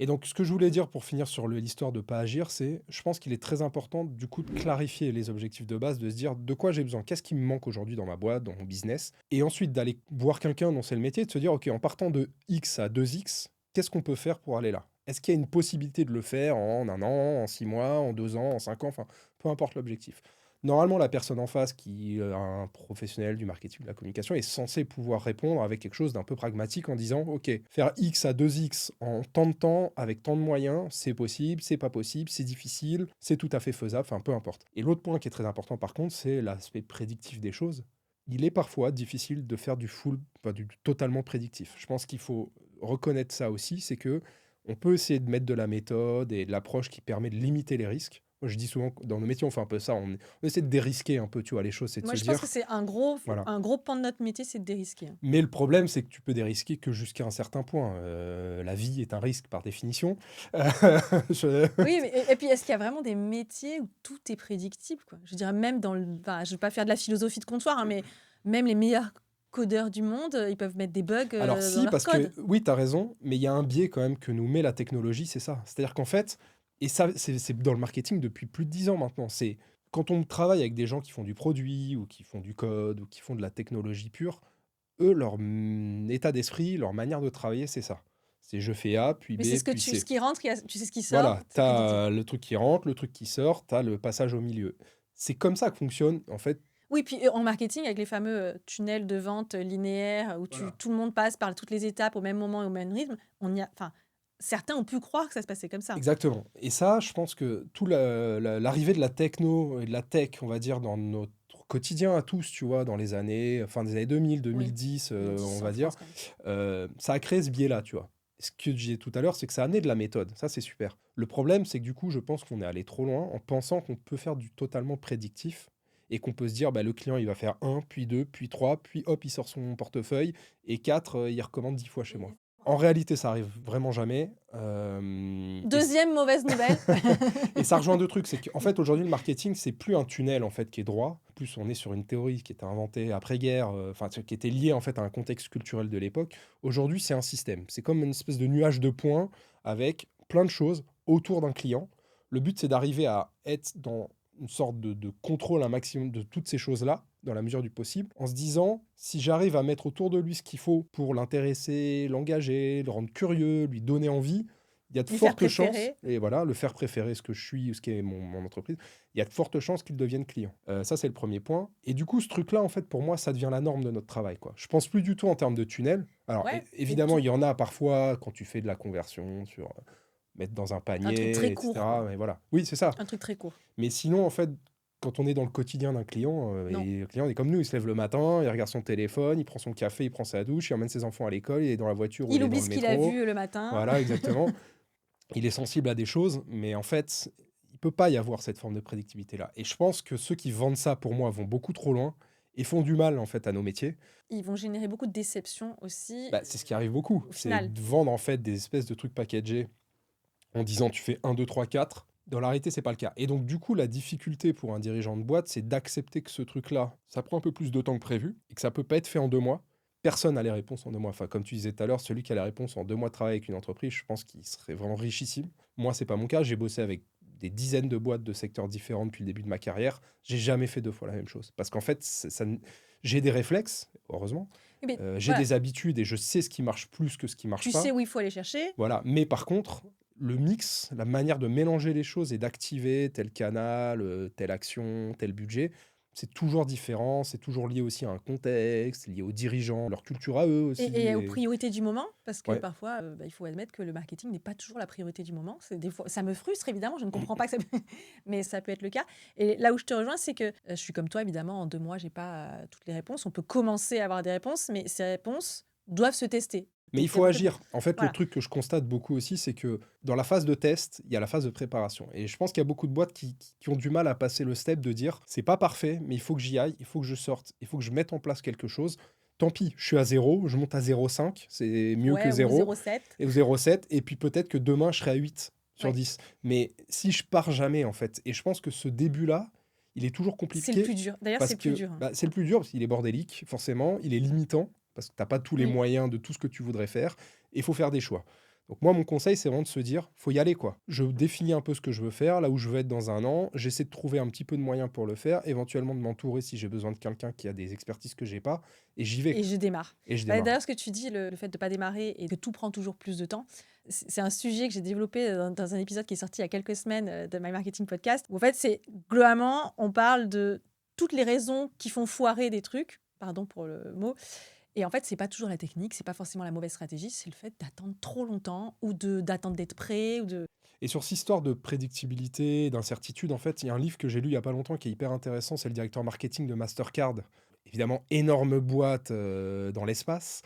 Et donc, ce que je voulais dire pour finir sur l'histoire de pas agir, c'est, je pense qu'il est très important, du coup, de clarifier les objectifs de base, de se dire de quoi j'ai besoin, qu'est-ce qui me manque aujourd'hui dans ma boîte, dans mon business, et ensuite d'aller voir quelqu'un dont c'est le métier, de se dire, ok, en partant de X à 2X, qu'est-ce qu'on peut faire pour aller là? Est-ce qu'il y a une possibilité de le faire en 1 an, en 6 mois, en 2 ans, en 5 ans, enfin, peu importe l'objectif. Normalement, la personne en face, qui est un professionnel du marketing, de la communication, est censée pouvoir répondre avec quelque chose d'un peu pragmatique en disant ok, faire X à 2X en tant de temps, avec tant de moyens, c'est possible, c'est pas possible, c'est difficile, c'est tout à fait faisable, enfin peu importe. Et l'autre point qui est très important par contre, c'est l'aspect prédictif des choses. Il est parfois difficile de faire du du totalement prédictif. Je pense qu'il faut reconnaître ça aussi, c'est que on peut essayer de mettre de la méthode et de l'approche qui permet de limiter les risques. Moi, je dis souvent que dans nos métiers, on fait un peu ça. On essaie de dérisquer un peu, tu vois, les choses, c'est de Moi, se je pense dire. que c'est Voilà. un gros pan de notre métier, c'est de dérisquer. Mais le problème, c'est que tu peux dérisquer que jusqu'à un certain point. La vie est un risque par définition. Oui, et puis est-ce qu'il y a vraiment des métiers où tout est prédictible, quoi? Je dirais même dans le... Enfin, je ne vais pas faire de la philosophie de comptoir, hein, mais même les meilleurs codeurs du monde, ils peuvent mettre des bugs Alors dans si, leur parce code. que oui, tu as raison, mais il y a un biais quand même que nous met la technologie, c'est ça. C'est-à-dire qu'en fait, et ça, c'est dans le marketing depuis plus de 10 ans maintenant, c'est quand on travaille avec des gens qui font du produit, ou qui font du code, ou qui font de la technologie pure, eux, leur état d'esprit, leur manière de travailler, c'est ça. C'est je fais A, puis Mais c'est B, puis ce C. qui rentre, tu sais ce qui sort, Voilà, c'est tu prédictible. as le truc qui rentre, le truc qui sort, tu as le passage au milieu. C'est comme ça que fonctionne, en fait. Oui, puis en marketing, avec les fameux tunnels de vente linéaires, où Voilà. tout le monde passe par toutes les étapes au même moment et au même rythme, enfin, certains ont pu croire que ça se passait comme ça. Exactement. Et ça, je pense que tout l'arrivée de la techno et de la tech, on va dire, dans notre quotidien à tous, tu vois, dans les années, fin des années 2000, Oui, 2010, 2010 on en va dire, France, quand même. ça a créé ce biais-là, tu vois. Ce que je disais tout à l'heure, c'est que ça a amené de la méthode. Ça, c'est super. Le problème, c'est que du coup, je pense qu'on est allé trop loin en pensant qu'on peut faire du totalement prédictif et qu'on peut se dire, bah, le client, il va faire 1, puis 2, puis 3, puis hop, il sort son portefeuille, et 4, il recommande 10 fois chez moi. En réalité, ça arrive vraiment jamais. Deuxième mauvaise nouvelle. Et ça rejoint deux trucs. C'est qu'en fait, aujourd'hui, le marketing, c'est plus un tunnel en fait qui est droit. En plus, on est sur une théorie qui était inventée après-guerre, enfin, qui était liée en fait à un contexte culturel de l'époque. Aujourd'hui, c'est un système. C'est comme une espèce de nuage de points avec plein de choses autour d'un client. Le but, c'est d'arriver à être dans une sorte de contrôle un maximum de toutes ces choses-là, dans la mesure du possible, en se disant, si j'arrive à mettre autour de lui ce qu'il faut pour l'intéresser, l'engager, le rendre curieux, lui donner envie, il y a de Lui faire fortes chances, préférer. et voilà, le faire préférer ce que je suis, ce qui est mon entreprise, il y a de fortes chances qu'il devienne client. Ça, c'est le premier point. Et du coup, ce truc-là, en fait, pour moi, ça devient la norme de notre travail, quoi. Je pense plus du tout en termes de tunnel. Alors, Ouais, évidemment, il y en a parfois quand tu fais de la conversion sur mettre dans un un truc panier, très court, etc. quoi. Mais voilà. Oui, c'est ça. Un truc très court. Mais sinon, en fait, quand on est dans le quotidien d'un client, Non. et le client est comme nous, il se lève le matin, il regarde son téléphone, il prend son café, il prend sa douche, il emmène ses enfants à l'école, il est dans la voiture ou il Il est dans oublie le ce qu'il a métro. vu le matin. Voilà, exactement. Il est sensible à des choses, mais en fait, il peut pas y avoir cette forme de prédictivité-là. Et je pense que ceux qui vendent ça, pour moi, vont beaucoup trop loin et font du mal en fait à nos métiers. Ils vont générer beaucoup de déceptions aussi, Bah, c'est ce qui arrive beaucoup. au C'est final. de vendre en fait des espèces de trucs packagés en disant tu fais un 2 3 4. Dans la réalité, c'est pas le cas. Et donc, du coup, la difficulté pour un dirigeant de boîte, c'est d'accepter que ce truc-là, ça prend un peu plus de temps que prévu et que ça peut pas être fait en 2 mois. Personne n'a les réponses en 2 mois. Enfin, comme tu disais tout à l'heure, celui qui a les réponses en 2 mois de travail avec une entreprise, je pense qu'il serait vraiment richissime. Moi, c'est pas mon cas. J'ai bossé avec des dizaines de boîtes de secteurs différents depuis le début de ma carrière. J'ai jamais fait 2 fois la même chose. Parce qu'en fait, j'ai des réflexes, heureusement. Oui, mais J'ai voilà, des habitudes et je sais ce qui marche plus que ce qui marche tu pas. sais où il faut aller chercher. Voilà, mais par contre, le mix, la manière de mélanger les choses et d'activer tel canal, telle action, tel budget, c'est toujours différent, c'est toujours lié aussi à un contexte, lié aux dirigeants, leur culture à eux aussi. Et aux Et... priorités du moment, parce que Ouais. parfois, il faut admettre que le marketing n'est pas toujours la priorité du moment. C'est des fois, ça me frustre évidemment, je ne comprends pas que ça, mais ça peut être le cas. Et là où je te rejoins, c'est que je suis comme toi, évidemment, en 2 mois, j'ai pas toutes les réponses. On peut commencer à avoir des réponses, mais ces réponses doivent se tester. Mais Et il c'est faut en fait, agir. En fait, le voilà. truc que je constate beaucoup aussi, c'est que dans la phase de test, il y a la phase de préparation. Et je pense qu'il y a beaucoup de boîtes qui ont du mal à passer le step de dire, c'est pas parfait, mais il faut que j'y aille, il faut que je sorte, il faut que je mette en place quelque chose. Tant pis, je suis à 0, je monte à 0,5, c'est mieux que Ouais, ou 0, 0,7. et 0,7, et puis peut-être que demain, je serai à 8 sur Ouais. 10. Mais si je pars jamais, en fait, et je pense que ce début-là, il est toujours C'est le compliqué plus dur. D'ailleurs, parce c'est le plus que dur, hein. bah, c'est le plus dur, parce qu'il est bordélique, forcément, il est limitant, parce que tu n'as pas tous les Oui. moyens de tout ce que tu voudrais faire, et il faut faire des choix. Donc moi, mon conseil, c'est vraiment de se dire, faut y aller, quoi. Je définis un peu ce que je veux faire, là où je veux être dans un an, j'essaie de trouver un petit peu de moyens pour le faire, éventuellement de m'entourer si j'ai besoin de quelqu'un qui a des expertises que j'ai pas, et j'y vais, Et quoi. je démarre. Et je Bah, démarre. d'ailleurs, ce que tu dis, le fait de ne pas démarrer et que tout prend toujours plus de temps, c'est un sujet que j'ai développé dans un épisode qui est sorti il y a quelques semaines de My Marketing Podcast. Où en fait, c'est globalement, on parle de toutes les raisons qui font foirer des trucs. Pardon pour le mot. Et en fait, c'est pas toujours la technique, c'est pas forcément la mauvaise stratégie, c'est le fait d'attendre trop longtemps ou d'attendre d'être prêt ou de. Et sur cette histoire de prédictibilité, d'incertitude, en fait, il y a un livre que j'ai lu il y a pas longtemps qui est hyper intéressant, c'est le directeur marketing de Mastercard. Évidemment, énorme boîte dans l'espace,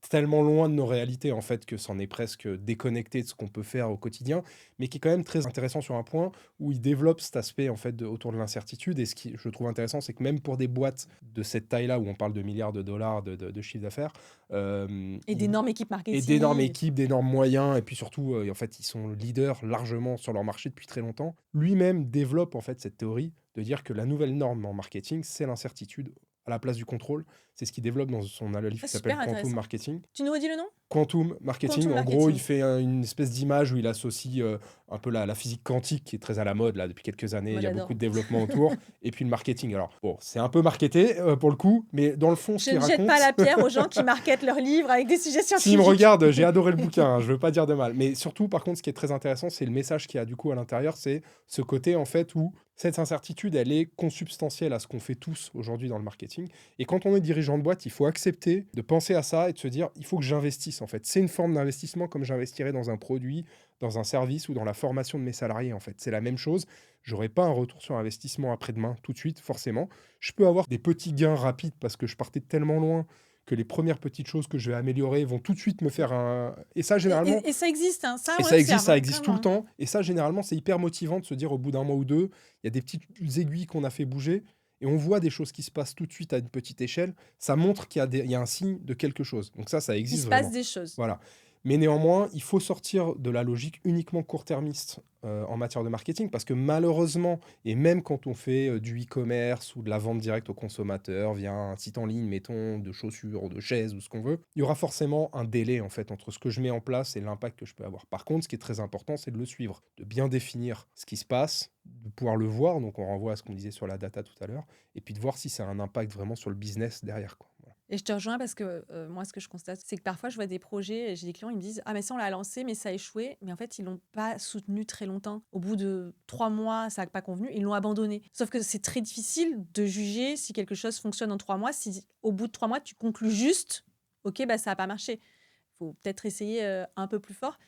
tellement loin de nos réalités en fait que c'en est presque déconnecté de ce qu'on peut faire au quotidien, mais qui est quand même très intéressant sur un point où il développe cet aspect en fait autour de l'incertitude. Et ce qui je trouve intéressant, c'est que même pour des boîtes de cette taille-là où on parle de milliards de dollars de chiffre d'affaires, Et il, d'énormes équipes et d'énormes marketing. équipes, d'énormes moyens, et puis surtout, en fait, ils sont leaders largement sur leur marché depuis très longtemps. Lui-même développe en fait cette théorie de dire que la nouvelle norme en marketing, c'est l'incertitude à la place du contrôle. C'est ce qu'il développe dans son livre Ah, qui s'appelle super Quantum intéressant. Marketing. Tu nous redis le nom? Quantum Marketing, Quantum en gros, il Marketing. fait une espèce d'image où il associe un peu la physique quantique qui est très à la mode là depuis quelques années. Moi, Il y a beaucoup j'adore. de développement autour, et puis le marketing. Alors, bon, c'est un peu marketé pour le coup, mais dans le fond, ce Je qu'il ne jette pas raconte, la pierre aux gens qui marketent leurs livres avec des sujets s'il me scientifiques. regarde, j'ai adoré le bouquin, hein, je veux pas dire de mal. Mais surtout, par contre, ce qui est très intéressant, c'est le message qu'il y a du coup à l'intérieur, c'est ce côté en fait où cette incertitude, elle est consubstantielle à ce qu'on fait tous aujourd'hui dans le marketing. Et quand on est dirigeant de boîte, il faut accepter de penser à ça et de se dire, il faut que j'investisse en fait. C'est une forme d'investissement comme j'investirais dans un produit, dans un service ou dans la formation de mes salariés en fait. C'est la même chose. J'aurai pas un retour sur investissement après-demain tout de suite, forcément. Je peux avoir des petits gains rapides parce que je partais tellement loin que les premières petites choses que je vais améliorer vont tout de suite me faire un... Et ça, généralement, Et ça existe, hein. Ça, et on ça existe, l'observe, ça hein, existe tout le clairement. temps. Et ça, généralement, c'est hyper motivant de se dire au bout d'un mois ou deux, il y a des petites aiguilles qu'on a fait bouger et on voit des choses qui se passent tout de suite à une petite échelle. Ça montre il y a un signe de quelque chose. Donc ça Il existe se passe vraiment. des choses. Voilà. Mais néanmoins, il faut sortir de la logique uniquement court-termiste en matière de marketing parce que malheureusement, et même quand on fait du e-commerce ou de la vente directe au consommateur via un site en ligne, mettons, de chaussures ou de chaises ou ce qu'on veut, il y aura forcément un délai en fait entre ce que je mets en place et l'impact que je peux avoir. Par contre, ce qui est très important, c'est de le suivre, de bien définir ce qui se passe, de pouvoir le voir, donc on renvoie à ce qu'on disait sur la data tout à l'heure, et puis de voir si ça a un impact vraiment sur le business derrière, quoi. Voilà. Et je te rejoins parce que moi, ce que je constate, c'est que parfois, je vois des projets, et j'ai des clients, ils me disent: Ah, mais ça, on l'a lancé, mais ça a échoué. Mais en fait, ils l'ont pas soutenu très longtemps. Au bout de 3 mois, ça n'a pas convenu, ils l'ont abandonné. Sauf que c'est très difficile de juger si quelque chose fonctionne en 3 mois, si au bout de 3 mois, tu conclus juste: Ok, bah, ça n'a pas marché. Il faut peut-être essayer un peu plus fort.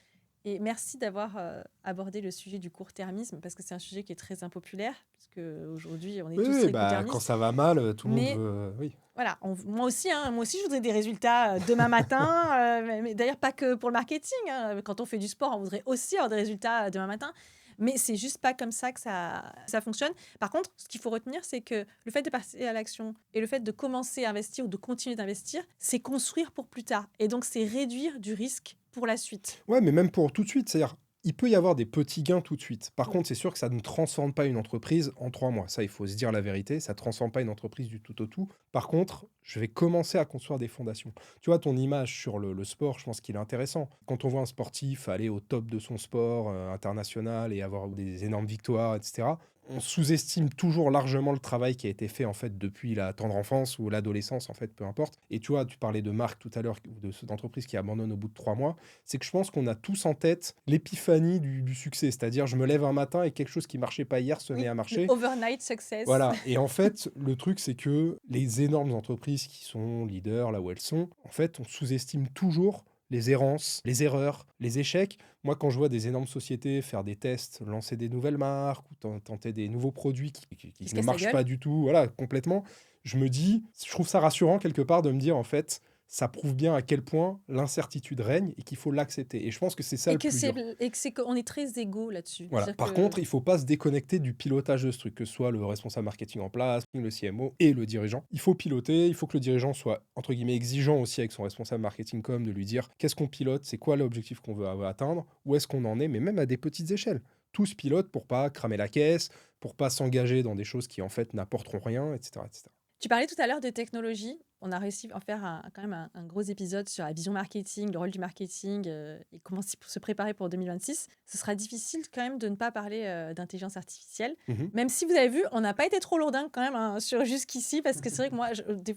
Et merci d'avoir abordé le sujet du court-termisme, parce que c'est un sujet qui est très impopulaire, puisque aujourd'hui, on est Oui, tous oui, très bah, quand court-termistes. ça va mal, tout le monde Mais veut... oui. voilà, moi aussi, je voudrais des résultats demain matin. Mais d'ailleurs, pas que pour le marketing, hein. Quand on fait du sport, on voudrait aussi avoir des résultats demain matin. Mais c'est juste pas comme ça que ça fonctionne. Par contre, ce qu'il faut retenir, c'est que le fait de passer à l'action et le fait de commencer à investir ou de continuer d'investir, c'est construire pour plus tard. Et donc, c'est réduire du risque pour la suite. Ouais, mais même pour tout de suite, c'est-à-dire, il peut y avoir des petits gains tout de suite. Par Oui. contre, c'est sûr que ça ne transforme pas une entreprise en 3 mois. Ça, il faut se dire la vérité, ça ne transforme pas une entreprise du tout au tout. Par contre, je vais commencer à construire des fondations. Tu vois, ton image sur le sport, je pense qu'il est intéressant. Quand on voit un sportif aller au top de son sport international et avoir des énormes victoires, etc., on sous-estime toujours largement le travail qui a été fait en fait depuis la tendre enfance ou l'adolescence, en fait, peu importe. Et tu vois, tu parlais de marques tout à l'heure, ou d'entreprises qui abandonnent au bout de 3 mois. C'est que je pense qu'on a tous en tête l'épiphanie du succès. C'est-à-dire, je me lève un matin et quelque chose qui marchait pas hier se met Oui, à le marcher. overnight success. Voilà. Et en fait, le truc, c'est que les énormes entreprises qui sont leaders là où elles sont, en fait, on sous-estime toujours les errances, les erreurs, les échecs. Moi, quand je vois des énormes sociétés faire des tests, lancer des nouvelles marques ou tenter des nouveaux produits Qui se ne casse la marchent pas gueule. du tout, voilà, complètement, je me dis, je trouve ça rassurant quelque part de me dire, en fait, ça prouve bien à quel point l'incertitude règne et qu'il faut l'accepter. Et je pense que c'est ça Et le que plus dur. c'est qu'on est très égaux là-dessus. Voilà. C'est-à-dire Par que contre, il faut pas se déconnecter du pilotage de ce truc, que ce soit le responsable marketing en place, le CMO et le dirigeant. Il faut piloter, il faut que le dirigeant soit, entre guillemets, exigeant aussi avec son responsable marketing com, de lui dire qu'est-ce qu'on pilote, c'est quoi l'objectif qu'on veut atteindre, où est-ce qu'on en est, mais même à des petites échelles. Tous pilotent pour pas cramer la caisse, pour pas s'engager dans des choses qui en fait n'apporteront rien, etc., etc. tu parlais tout à l'heure de technologie. On a réussi à en faire quand même un gros épisode sur la vision marketing, le rôle du marketing et comment se préparer pour 2026. Ce sera difficile quand même de ne pas parler d'intelligence artificielle. Mhm. Même si vous avez vu, on n'a pas été trop lourdingue quand même sur jusqu'ici, parce que c'est vrai que moi,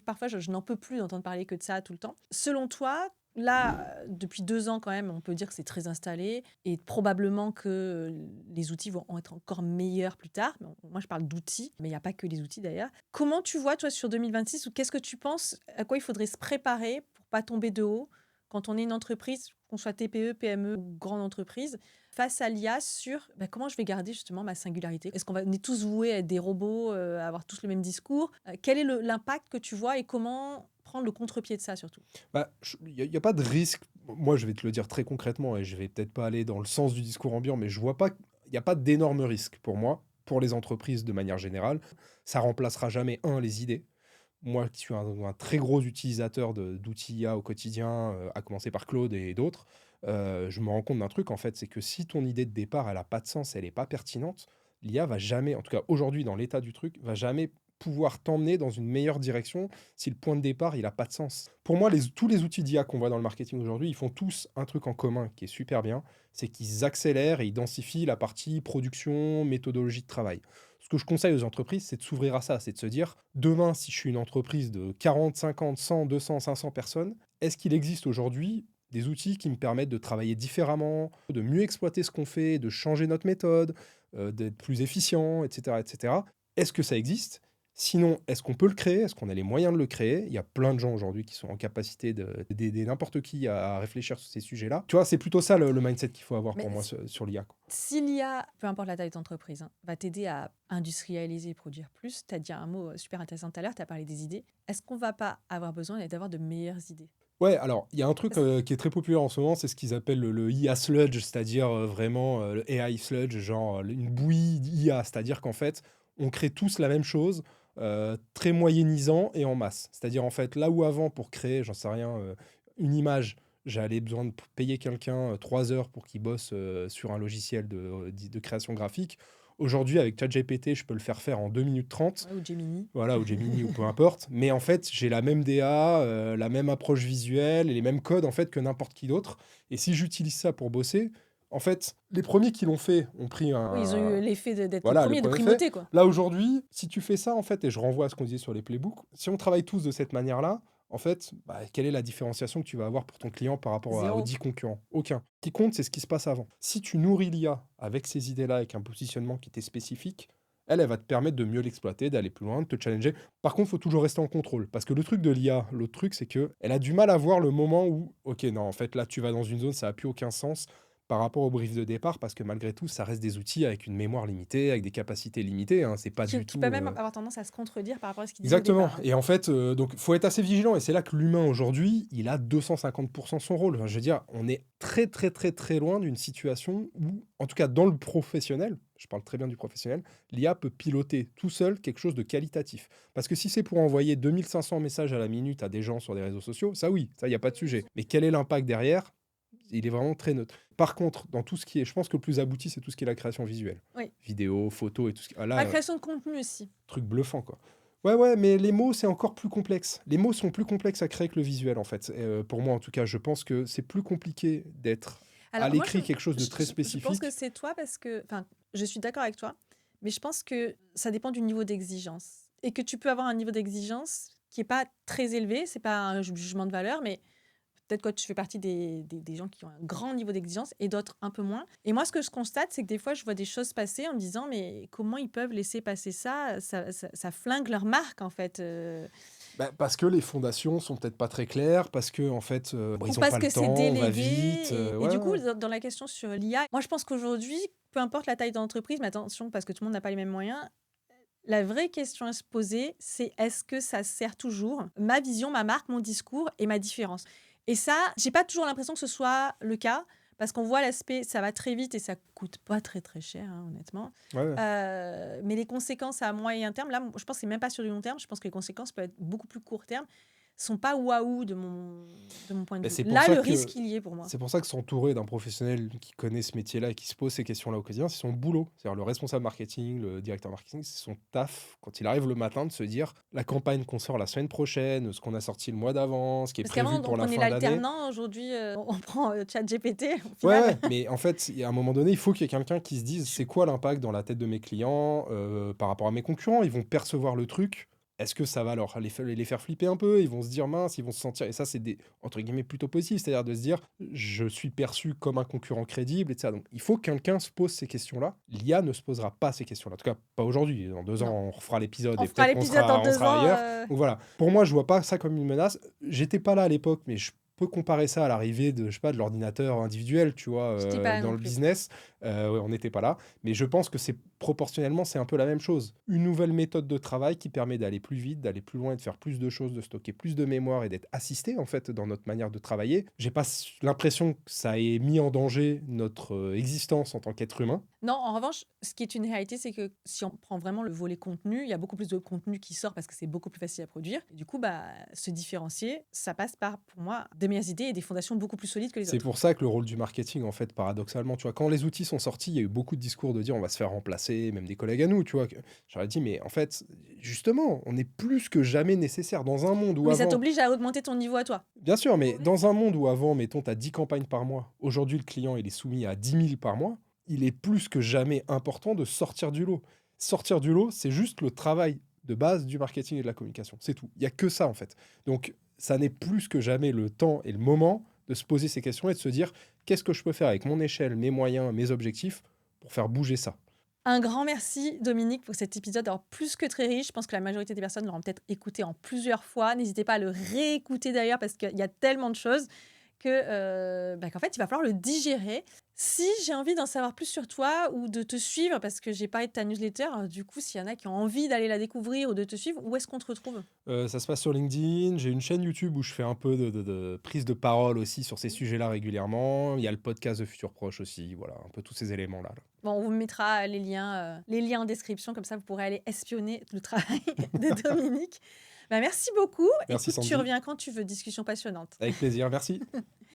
parfois, je n'en peux plus d'entendre parler que de ça tout le temps. Selon toi, là, depuis 2 ans quand même, on peut dire que c'est très installé et probablement que les outils vont être encore meilleurs plus tard. Moi, je parle d'outils, mais il n'y a pas que les outils d'ailleurs. Comment tu vois, toi, sur 2026, ou qu'est-ce que tu penses, à quoi il faudrait se préparer pour pas tomber de haut quand on est une entreprise, qu'on soit TPE, PME ou grande entreprise, face à l'IA sur comment je vais garder justement ma singularité? Est-ce on est tous voués à être des robots, à avoir tous le même discours? Quel est l'impact que tu vois et comment prendre le contre-pied de ça surtout? Bah, il y a pas de risque. Moi, je vais te le dire très concrètement et je vais peut-être pas aller dans le sens du discours ambiant, mais je vois pas il y a pas d'énorme risque pour moi, pour les entreprises de manière générale. Ça remplacera jamais, les idées. Moi qui suis un très gros utilisateur d'outils IA au quotidien, à commencer par Claude et d'autres, je me rends compte d'un truc en fait, c'est que si ton idée de départ, elle a pas de sens, elle est pas pertinente, l'IA va jamais, en tout cas aujourd'hui dans l'état du truc, va jamais pouvoir t'emmener dans une meilleure direction si le point de départ, il a pas de sens. Pour moi, tous les outils d'IA qu'on voit dans le marketing aujourd'hui, ils font tous un truc en commun qui est super bien, c'est qu'ils accélèrent et ils densifient la partie production, méthodologie de travail. Ce que je conseille aux entreprises, c'est de s'ouvrir à ça, c'est de se dire, demain, si je suis une entreprise de 40, 50, 100, 200, 500 personnes, est-ce qu'il existe aujourd'hui des outils qui me permettent de travailler différemment, de mieux exploiter ce qu'on fait, de changer notre méthode, d'être plus efficient, etc., etc. Est-ce que ça existe? Sinon, est-ce qu'on peut le créer? Est-ce qu'on a les moyens de le créer? Il y a plein de gens aujourd'hui qui sont en capacité d'aider n'importe qui à réfléchir sur ces sujets-là. Tu vois, c'est plutôt ça le mindset qu'il faut avoir Mais pour moi sur l'IA. si l'IA, peu importe la taille d'entreprise, va t'aider à industrialiser et produire plus, tu as dit un mot super intéressant tout à l'heure, tu as parlé des idées. Est-ce qu'on va pas avoir besoin d'avoir de meilleures idées? Ouais, alors, il y a un truc Parce- qui est très populaire en ce moment, c'est ce qu'ils appellent le IA sludge, c'est-à-dire vraiment le AI sludge, genre une bouillie d'IA, c'est-à-dire qu'en fait, on crée tous la même chose, très moyennisant et en masse. C'est-à-dire, en fait, là où avant, pour créer, j'en sais rien, une image, j'allais besoin de payer quelqu'un 3 heures pour qu'il bosse sur un logiciel de création graphique. Aujourd'hui, avec ChatGPT, je peux le faire en 2 minutes 30. Ouais, ou Gemini. Voilà, ou Gemini ou peu importe. Mais en fait, j'ai la même DA, la même approche visuelle et les mêmes codes en fait que n'importe qui d'autre. Et si j'utilise ça pour bosser, en fait, les premiers qui l'ont fait ont pris Oui, ils ont eu l'effet d'être les voilà, le premiers, de premier fait. primauté, quoi. Là aujourd'hui, si tu fais ça en fait, et je renvoie à ce qu'on disait sur les playbooks, si on travaille tous de cette manière-là, en fait, quelle est la différenciation que tu vas avoir pour ton client par rapport aux Zéro. 10 concurrents? Aucun. Ce qui compte, c'est ce qui se passe avant. Si tu nourris l'IA avec ces idées-là, avec un positionnement qui t'est spécifique, elle va te permettre de mieux l'exploiter, d'aller plus loin, de te challenger. Par contre, il faut toujours rester en contrôle. Parce que le truc de l'IA, l'autre truc, c'est que elle a du mal à voir le moment où, ok, non, en fait, là, tu vas dans une zone, ça n'a plus aucun sens. par rapport au brief de départ, parce que malgré tout, ça reste des outils avec une mémoire limitée, avec des capacités limitées, hein. C'est pas Qui du qui tout. peut même avoir tendance à se contredire par rapport à ce qu'il disait au Exactement. départ, hein. Et en fait, donc, faut être assez vigilant. Et c'est là que l'humain aujourd'hui, il a 250% son rôle. Enfin, je veux dire, on est très, très, très, très loin d'une situation où, en tout cas dans le professionnel, je parle très bien du professionnel, l'IA peut piloter tout seul quelque chose de qualitatif. Parce que si c'est pour envoyer 2500 messages à la minute à des gens sur des réseaux sociaux, ça oui, ça, il n'y a pas de sujet. Mais quel est l'impact derrière? Il est vraiment très neutre. Par contre, dans tout ce qui est, je pense que le plus abouti, c'est tout ce qui est la création visuelle. Oui. Vidéo, photo et tout ce qui... Ah, La là, création de contenu aussi. truc bluffant, quoi. Ouais, ouais, mais les mots, c'est encore plus complexe. Les mots sont plus complexes à créer que le visuel, en fait. Pour moi, en tout cas, je pense que c'est plus compliqué d'être à Alors moi, l'écrit quelque chose de très je pense que spécifique. c'est toi parce que, enfin, je suis d'accord avec toi, mais je pense que ça dépend du niveau d'exigence et que tu peux avoir un niveau d'exigence qui est pas très élevé, c'est pas un jugement de valeur, mais peut-être que tu fais partie des gens qui ont un grand niveau d'exigence et d'autres un peu moins. Et moi, ce que je constate, c'est que des fois, je vois des choses passer en me disant, mais comment ils peuvent laisser passer ça? Ça flingue leur marque, en fait. Bah, parce que les fondations sont peut-être pas très claires, parce que en fait, Ou ils ont parce pas le que c'est temps, on va délégué. vite. Et Ouais, du coup, ouais. dans la question sur l'IA, moi, je pense qu'aujourd'hui, peu importe la taille d'entreprise, mais attention, parce que tout le monde n'a pas les mêmes moyens, la vraie question à se poser, c'est est-ce que ça sert toujours ma vision, ma marque, mon discours et ma différence? Et ça, j'ai pas toujours l'impression que ce soit le cas, parce qu'on voit l'aspect, ça va très vite et ça coûte pas très très cher, hein, honnêtement. Ouais, ouais. Mais les conséquences à moyen terme, là, je pense que c'est même pas sur du long terme, je pense que les conséquences peuvent être beaucoup plus court terme, sont pas waouh de mon point de Bah, vue. c'est pour Là, ça le que risque, il y est pour moi. c'est pour ça que s'entourer d'un professionnel qui connaît ce métier-là et qui se pose ces questions-là au quotidien, c'est son boulot. C'est-à-dire le responsable marketing, le directeur marketing, c'est son taf quand il arrive le matin de se dire la campagne qu'on sort la semaine prochaine, ce qu'on a sorti le mois d'avant, ce qui est Parce qu'avant, prévu on pour la prenait fin d'année. l'alternant, aujourd'hui, on prend ChatGPT, au Ouais, final. ouais, mais en fait, il y a un moment donné, il faut qu'il y ait quelqu'un qui se dise c'est quoi l'impact dans la tête de mes clients par rapport à mes concurrents. Ils vont percevoir le truc. Est-ce que ça va les faire flipper un peu? Ils vont se dire mince, ils vont se sentir. Et ça, c'est des, entre guillemets, plutôt positif. C'est-à-dire de se dire je suis perçu comme un concurrent crédible, etc. Donc il faut que quelqu'un se pose ces questions-là. L'IA ne se posera pas ces questions-là. En tout cas, pas aujourd'hui. Dans 2 ans, Non. on refera l'épisode On et fera peut-être qu'on l'épisode dans sera, on 2 sera ans. ailleurs. Donc voilà. Pour moi, je vois pas ça comme une menace. J'étais pas là à l'époque, mais je peux comparer ça à l'arrivée de, je sais pas, de l'ordinateur individuel, tu vois, J'étais pas là dans non le plus. business. Ouais, on n'était pas là. Mais je pense que c'est proportionnellement, c'est un peu la même chose. Une nouvelle méthode de travail qui permet d'aller plus vite, d'aller plus loin et de faire plus de choses, de stocker plus de mémoire et d'être assisté, en fait, dans notre manière de travailler. J'ai pas l'impression que ça ait mis en danger notre existence en tant qu'être humain. Non, en revanche, ce qui est une réalité, c'est que si on prend vraiment le volet contenu, il y a beaucoup plus de contenu qui sort parce que c'est beaucoup plus facile à produire. Et du coup, bah, se différencier, ça passe par, pour moi, des meilleures idées et des fondations beaucoup plus solides que les C'est autres. pour ça que le rôle du marketing, en fait, paradoxalement, tu vois, quand les outils sont sortis, il y a eu beaucoup de discours de dire on va se faire remplacer, même des collègues à nous, tu vois. J'aurais dit, mais en fait, justement, on est plus que jamais nécessaire dans un monde où Mais ça avant, t'oblige à augmenter ton niveau à toi. bien sûr, mais dans un monde où avant, mettons, tu as 10 campagnes par mois, aujourd'hui, le client, il est soumis à 10 000 par mois, il est plus que jamais important de sortir du lot. Sortir du lot, c'est juste le travail de base du marketing et de la communication. C'est tout. Il n'y a que ça, en fait. Donc, ça n'est plus que jamais le temps et le moment de se poser ces questions et de se dire qu'est-ce que je peux faire avec mon échelle, mes moyens, mes objectifs pour faire bouger ça. Un grand merci, Dominique, pour cet épisode alors, plus que très riche. Je pense que la majorité des personnes l'auront peut-être écouté en plusieurs fois. N'hésitez pas à le réécouter d'ailleurs parce qu'il y a tellement de choses qu'en fait, il va falloir le digérer. Si j'ai envie d'en savoir plus sur toi ou de te suivre, parce que j'ai parlé de ta newsletter, du coup, s'il y en a qui ont envie d'aller la découvrir ou de te suivre, où est-ce qu'on te retrouve? Ça se passe sur LinkedIn. J'ai une chaîne YouTube où je fais un peu de prise de parole aussi sur ces sujets-là régulièrement. Il y a le podcast de Futur Proche aussi. Voilà, un peu tous ces éléments-là. Bon, on vous mettra les liens en description, comme ça vous pourrez aller espionner le travail de Dominique. Bah, merci beaucoup. Merci Écoute, tu Sandy. reviens quand tu veux, discussion passionnante. Avec plaisir, merci.